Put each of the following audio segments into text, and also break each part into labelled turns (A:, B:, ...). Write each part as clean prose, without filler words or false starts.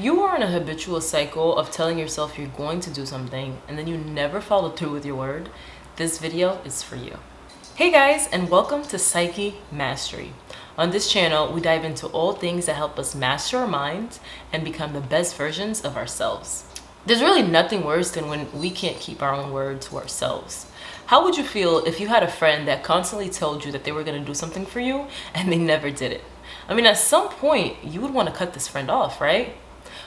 A: you are in a habitual cycle of telling yourself you're going to do something and then you never follow through with your word, this video is for you. Hey guys, and welcome to Psyche Mastery. On this channel, we dive into all things that help us master our minds and become the best versions of ourselves. There's really nothing worse than when we can't keep our own word to ourselves. How would you feel if you had a friend that constantly told you that they were going to do something for you and they never did it? I mean, at some point, you would want to cut this friend off, right?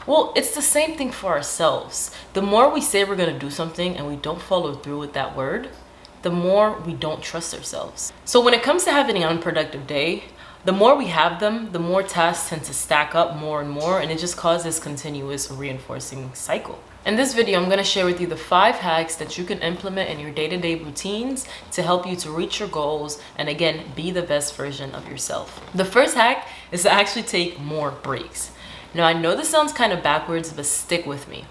A: Well, it's the same thing for ourselves. The more we say we're going to do something and we don't follow through with that word, the more we don't trust ourselves. So when it comes to having an unproductive day, the more we have them, the more tasks tend to stack up more and more, and it just causes continuous reinforcing cycle. In this video, I'm going to share with you the 5 hacks that you can implement in your day-to-day routines to help you to reach your goals and again, be the best version of yourself. The first hack is to actually take more breaks. Now, I know this sounds kind of backwards, but stick with me.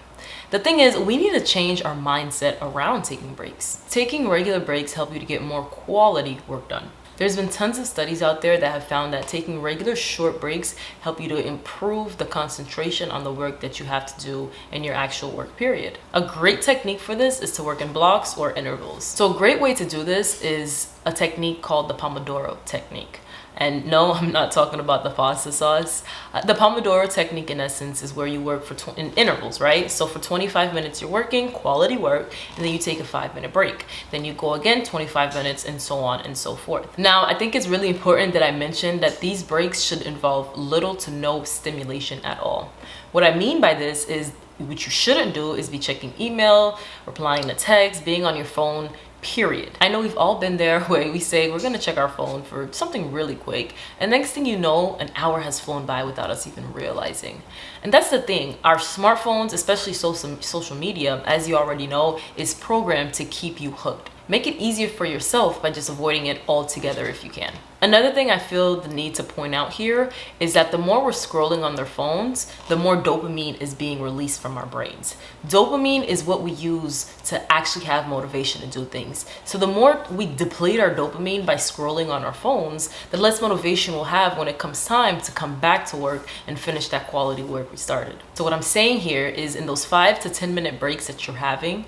A: The thing is, we need to change our mindset around taking breaks. Taking regular breaks help you to get more quality work done. There's been tons of studies out there that have found that taking regular short breaks help you to improve the concentration on the work that you have to do in your actual work period. A great technique for this is to work in blocks or intervals. So a great way to do this is a technique called the Pomodoro Technique. And no, I'm not talking about the pasta sauce. The Pomodoro Technique, in essence, is where you work in intervals, right? So for 25 minutes, you're working quality work, and then you take a 5-minute break. Then you go again, 25 minutes, and so on and so forth. Now, I think it's really important that I mention that these breaks should involve little to no stimulation at all. What I mean by this is what you shouldn't do is be checking email, replying to text, being on your phone, period. I know we've all been there where we say we're gonna check our phone for something really quick, and next thing you know, an hour has flown by without us even realizing. And that's the thing, our smartphones, especially social media, as you already know, is programmed to keep you hooked. Make it easier for yourself by just avoiding it altogether if you can. Another thing I feel the need to point out here is that the more we're scrolling on their phones, the more dopamine is being released from our brains. Dopamine is what we use to actually have motivation to do things. So the more we deplete our dopamine by scrolling on our phones, the less motivation we'll have when it comes time to come back to work and finish that quality work we started. So what I'm saying here is in those 5 to 10 minute breaks that you're having,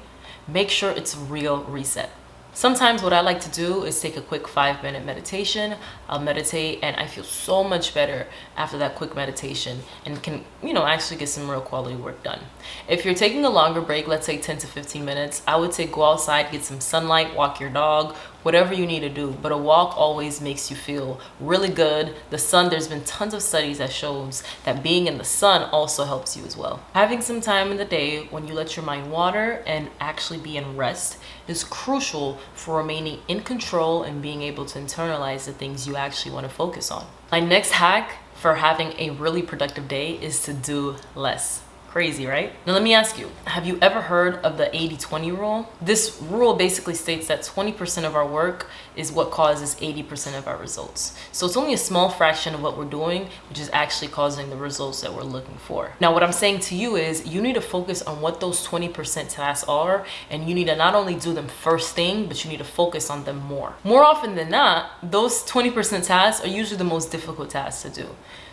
A: make sure it's a real reset. Sometimes what I like to do is take a quick 5-minute meditation. I'll meditate and I feel so much better after that quick meditation and can, actually get some real quality work done. If you're taking a longer break, let's say 10 to 15 minutes, I would say go outside, get some sunlight, walk your dog, whatever you need to do. But a walk always makes you feel really good. The sun, there's been tons of studies that shows that being in the sun also helps you as well. Having some time in the day when you let your mind water and actually be in rest is crucial for remaining in control and being able to internalize the things you actually want to focus on. My next hack for having a really productive day is to do less. Crazy, right? Now let me ask you, have you ever heard of the 80-20 rule? This rule basically states that 20% of our work is what causes 80% of our results. So it's only a small fraction of what we're doing, which is actually causing the results that we're looking for. Now what I'm saying to you is you need to focus on what those 20% tasks are, and you need to not only do them first thing, but you need to focus on them more. More often than not, those 20% tasks are usually the most difficult tasks to do.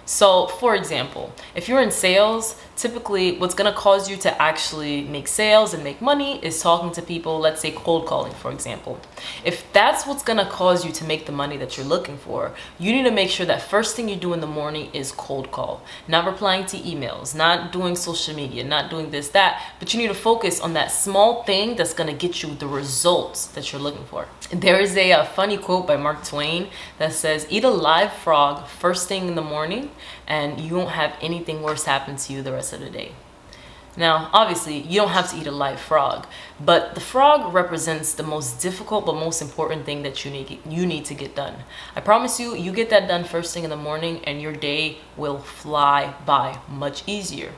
A: So for example, if you're in sales, typically what's going to cause you to actually make sales and make money is talking to people, let's say cold calling, for example. If that's what's going to cause you to make the money that you're looking for, you need to make sure that first thing you do in the morning is cold call, not replying to emails, not doing social media, not doing this, that, but you need to focus on that small thing that's going to get you the results that you're looking for. There is a funny quote by Mark Twain that says, eat a live frog first thing in the morning and you won't have anything worse happen to you the rest of the day. Now, obviously, you don't have to eat a live frog, but the frog represents the most difficult but most important thing that you need to get done. I promise you, you get that done first thing in the morning and your day will fly by much easier.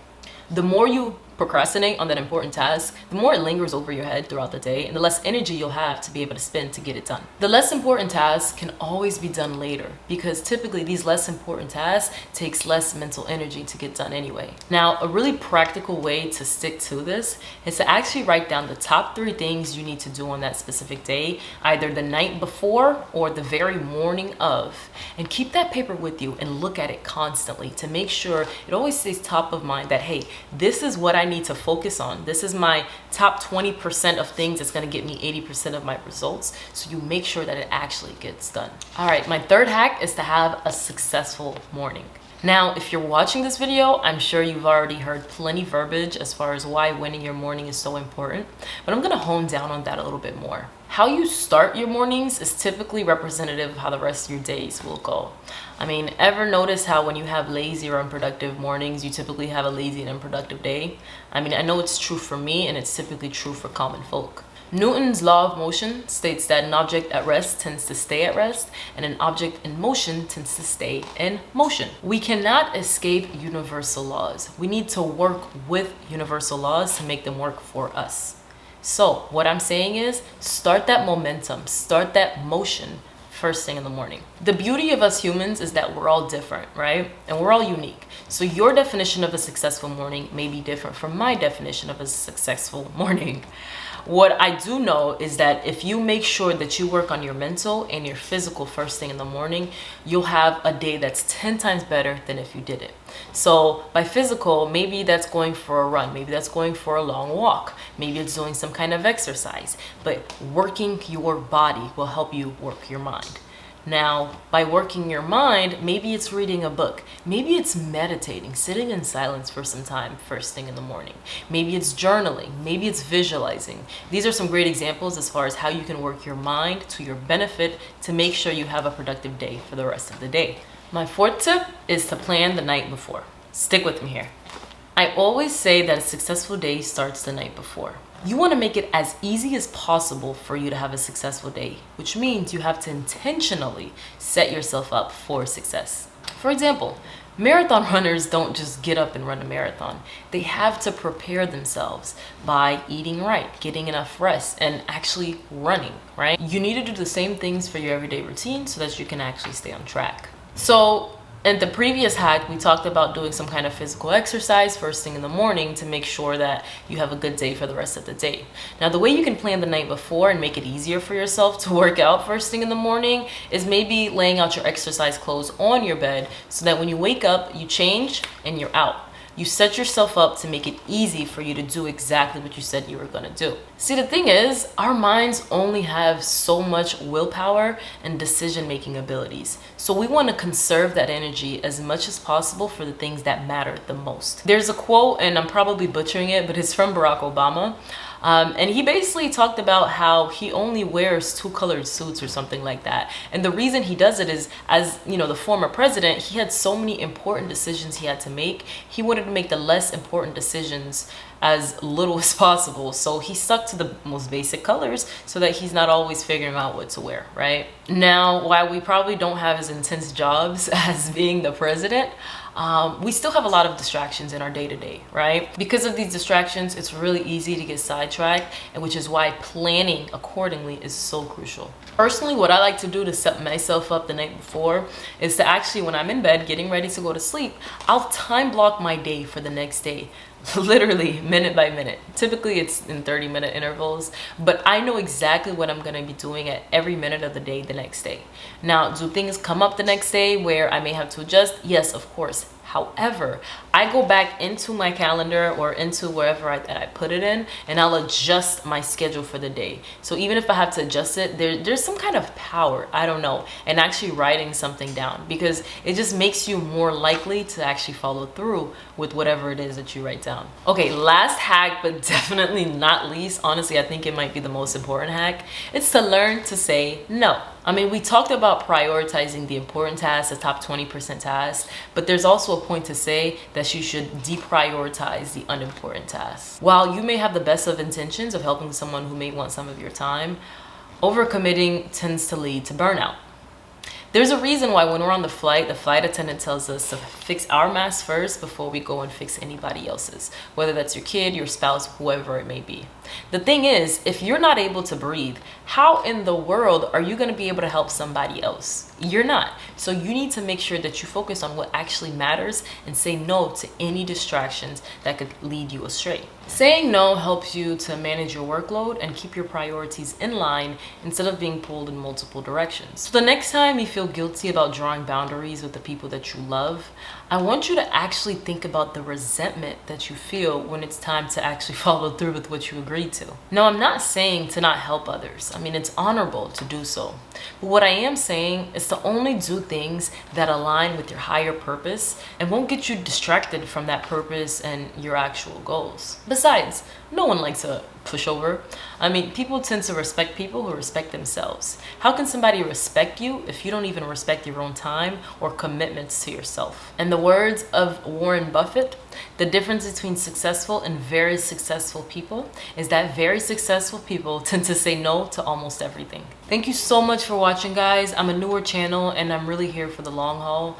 A: The more you procrastinate on that important task, the more it lingers over your head throughout the day and the less energy you'll have to be able to spend to get it done. The less important tasks can always be done later because typically these less important tasks takes less mental energy to get done anyway. Now, a really practical way to stick to this is to actually write down the top 3 things you need to do on that specific day, either the night before or the very morning of, and keep that paper with you and look at it constantly to make sure it always stays top of mind that, hey, this is what I need to focus on. This is my top 20% of things that's going to get me 80% of my results. So you make sure that it actually gets done. All right, my third hack is to have a successful morning. Now, if you're watching this video, I'm sure you've already heard plenty verbiage as far as why winning your morning is so important, but I'm gonna hone down on that a little bit more. How you start your mornings is typically representative of how the rest of your days will go. I mean, ever notice how when you have lazy or unproductive mornings, you typically have a lazy and unproductive day? I mean, I know it's true for me and it's typically true for common folk. Newton's law of motion states that an object at rest tends to stay at rest and an object in motion tends to stay in motion. We cannot escape universal laws. We need to work with universal laws to make them work for us. So what I'm saying is start that momentum, start that motion first thing in the morning. The beauty of us humans is that we're all different, right? And we're all unique. So your definition of a successful morning may be different from my definition of a successful morning. What I do know is that if you make sure that you work on your mental and your physical first thing in the morning, you'll have a day that's 10 times better than if you did it. So by physical, maybe that's going for a run, maybe that's going for a long walk, maybe it's doing some kind of exercise, but working your body will help you work your mind. Now, by working your mind, maybe it's reading a book. Maybe it's meditating, sitting in silence for some time first thing in the morning. Maybe it's journaling. Maybe it's visualizing. These are some great examples as far as how you can work your mind to your benefit to make sure you have a productive day for the rest of the day. My fourth tip is to plan the night before. Stick with me here. I always say that a successful day starts the night before. You want to make it as easy as possible for you to have a successful day, which means you have to intentionally set yourself up for success. For example, marathon runners don't just get up and run a marathon. They have to prepare themselves by eating right, getting enough rest, and actually running, right? You need to do the same things for your everyday routine so that you can actually stay on track. So in the previous hack, we talked about doing some kind of physical exercise first thing in the morning to make sure that you have a good day for the rest of the day. Now, the way you can plan the night before and make it easier for yourself to work out first thing in the morning is maybe laying out your exercise clothes on your bed so that when you wake up, you change and you're out. You set yourself up to make it easy for you to do exactly what you said you were gonna do. See, the thing is, our minds only have so much willpower and decision-making abilities. So we wanna conserve that energy as much as possible for the things that matter the most. There's a quote, and I'm probably butchering it, but it's from Barack Obama. And he basically talked about how he only wears 2 colored suits or something like that. And the reason he does it is, as you know, the former president, he had so many important decisions he had to make. He wanted to make the less important decisions as little as possible. So he stuck to the most basic colors so that he's not always figuring out what to wear, right? Now, while we probably don't have as intense jobs as being the president, we still have a lot of distractions in our day-to-day, right? Because of these distractions, it's really easy to get sidetracked, and which is why planning accordingly is so crucial. Personally, what I like to do to set myself up the night before is to actually, when I'm in bed getting ready to go to sleep, I'll time block my day for the next day. Literally minute by minute. Typically it's in 30-minute intervals, but I know exactly what I'm gonna be doing at every minute of the day the next day. Now, do things come up the next day where I may have to adjust? Yes, of course. However, I go back into my calendar or into wherever I put it in, and I'll adjust my schedule for the day. So even if I have to adjust it, there's some kind of power, I don't know, in actually writing something down, because it just makes you more likely to actually follow through with whatever it is that you write down. Okay, last hack, but definitely not least, honestly, I think it might be the most important hack. It's to learn to say no. I mean, we talked about prioritizing the important tasks, the top 20% tasks, but there's also a point to say that you should deprioritize the unimportant tasks. While you may have the best of intentions of helping someone who may want some of your time, overcommitting tends to lead to burnout. There's a reason why when we're on the flight attendant tells us to fix our mask first before we go and fix anybody else's, whether that's your kid, your spouse, whoever it may be. The thing is, if you're not able to breathe, how in the world are you going to be able to help somebody else? You're not. So you need to make sure that you focus on what actually matters and say no to any distractions that could lead you astray. Saying no helps you to manage your workload and keep your priorities in line instead of being pulled in multiple directions. So the next time you feel guilty about drawing boundaries with the people that you love, I want you to actually think about the resentment that you feel when it's time to actually follow through with what you agreed to. Now, I'm not saying to not help others. I mean, it's honorable to do so. But what I am saying is to only do things that align with your higher purpose and won't get you distracted from that purpose and your actual goals. Besides, no one likes a pushover. I mean, people tend to respect people who respect themselves. How can somebody respect you if you don't even respect your own time or commitments to yourself? In the words of Warren Buffett, the difference between successful and very successful people is that very successful people tend to say no to almost everything. Thank you so much for watching, guys. I'm a newer channel and I'm really here for the long haul.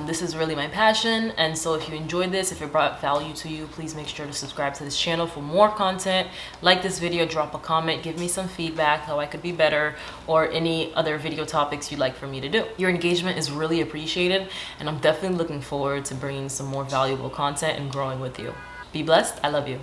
A: This is really my passion, and so if you enjoyed this, if it brought value to you, please make sure to subscribe to this channel for more content. Like this video, drop a comment, give me some feedback how I could be better, or any other video topics you'd like for me to do. Your engagement is really appreciated, and I'm definitely looking forward to bringing some more valuable content and growing with you. Be blessed. I love you.